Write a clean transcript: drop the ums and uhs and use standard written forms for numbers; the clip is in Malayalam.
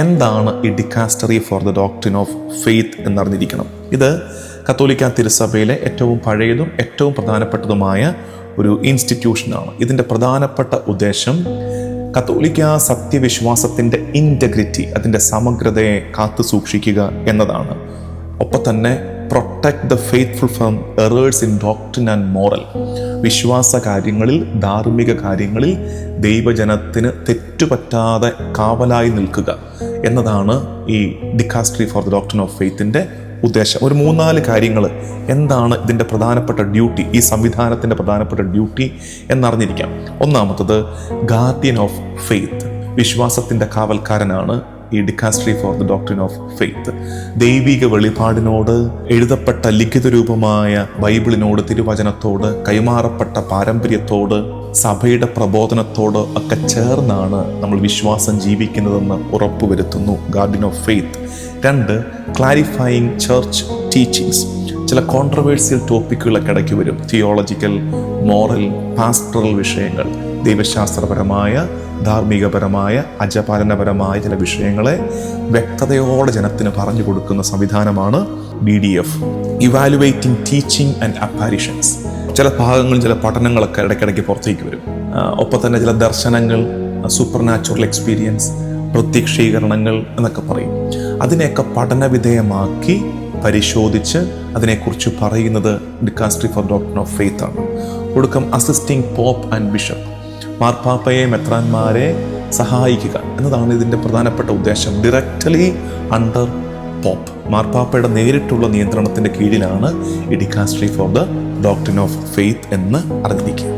എന്താണ് ഈ dicastery for the doctrine of faith എന്നറിഞ്ഞിരിക്കണം. ഇത് കത്തോലിക്ക തിരുസഭയിലെ ഏറ്റവും പഴയതും ഏറ്റവും പ്രധാനപ്പെട്ടതുമായ ഒരു ഇൻസ്റ്റിറ്റ്യൂഷനാണ്. ഇതിൻ്റെ പ്രധാനപ്പെട്ട ഉദ്ദേശം കത്തോലിക്ക സത്യവിശ്വാസത്തിൻ്റെ ഇൻറ്റഗ്രിറ്റി, അതിൻ്റെ സമഗ്രതയെ കാത്തു സൂക്ഷിക്കുക എന്നതാണ്. ഒപ്പം തന്നെ protect the faithful from errors in doctrine and moral. വിശ്വാസ കാര്യങ്ങളിൽ, ധാർമ്മിക കാര്യങ്ങളിൽ ദൈവജനത്തിന് തെറ്റുപറ്റാതെ കാവലായി നിൽക്കുക എന്നതാണ് ഈ dicastery for the doctrine of ഫെയ്ത്തിൻ്റെ ഉദ്ദേശം. ഒരു 3-4 കാര്യങ്ങൾ എന്താണ് ഇതിൻ്റെ പ്രധാനപ്പെട്ട ഡ്യൂട്ടി, ഈ സംവിധാനത്തിൻ്റെ പ്രധാനപ്പെട്ട ഡ്യൂട്ടി എന്നറിഞ്ഞിരിക്കാം. ഒന്നാമത്തത് ഗാർഡിയൻ ഓഫ് ഫെയ്ത്ത്, വിശ്വാസത്തിൻ്റെ കാവൽക്കാരനാണ് ഈ dicastery for the doctrine of faith. ദൈവിക വെളിപാടിനോട്, എഴുതപ്പെട്ട ലിഖിത രൂപമായ ബൈബിളിനോട്, തിരുവചനത്തോട്, കൈമാറപ്പെട്ട പാരമ്പര്യത്തോട്, സഭയുടെ പ്രബോധനത്തോട് ഒക്കെ ചേർന്നാണ് നമ്മൾ വിശ്വാസം ജീവിക്കുന്നതെന്ന് ഉറപ്പുവരുത്തുന്നു guardian of faith. 2, clarifying church teachings. ചില കോൺട്രവേഴ്സ്യൽ ടോപ്പിക്കുകളൊക്കെ ഇടയ്ക്ക് വരും. തിയോളജിക്കൽ, മോറൽ, പാസ്റ്ററൽ വിഷയങ്ങൾ, ദൈവശാസ്ത്രപരമായ, ധാർമ്മികപരമായ, അജപാലനപരമായ ചില വിഷയങ്ങളെ വ്യക്തതയോടെ ജനത്തിന് പറഞ്ഞു കൊടുക്കുന്ന സംവിധാനമാണ് BDF. Evaluating teaching and apparitions. ചില ഭാഗങ്ങൾ, ചില പഠനങ്ങളൊക്കെ ഇടയ്ക്കിടയ്ക്ക് പുറത്തേക്ക് വരും. ഒപ്പം തന്നെ ചില ദർശനങ്ങൾ, സൂപ്പർ നാച്ചുറൽ എക്സ്പീരിയൻസ്, പ്രത്യക്ഷീകരണങ്ങൾ എന്നൊക്കെ പറയും. അതിനെയൊക്കെ പഠനവിധേയമാക്കി പരിശോധിച്ച് അതിനെക്കുറിച്ച് പറയുന്നത് dicastery for doctrine of faith ആണ്. ഒടുക്കം അസിസ്റ്റിംഗ് പോപ്പ് ആൻഡ് ബിഷപ്പ്, മാർപ്പാപ്പയെ, മെത്രാന്മാരെ സഹായിക്കുക എന്നതാണ് ഇതിൻ്റെ പ്രധാനപ്പെട്ട ഉദ്ദേശം. ഡയറക്റ്റ്ലി അണ്ടർ പോപ്പ്, മാർപ്പാപ്പയുടെ നേരിട്ടുള്ള നിയന്ത്രണത്തിൻ്റെ കീഴിലാണ് ഈ dicastery for the doctrine of faith എന്ന് അറിഞ്ഞിരിക്കുക.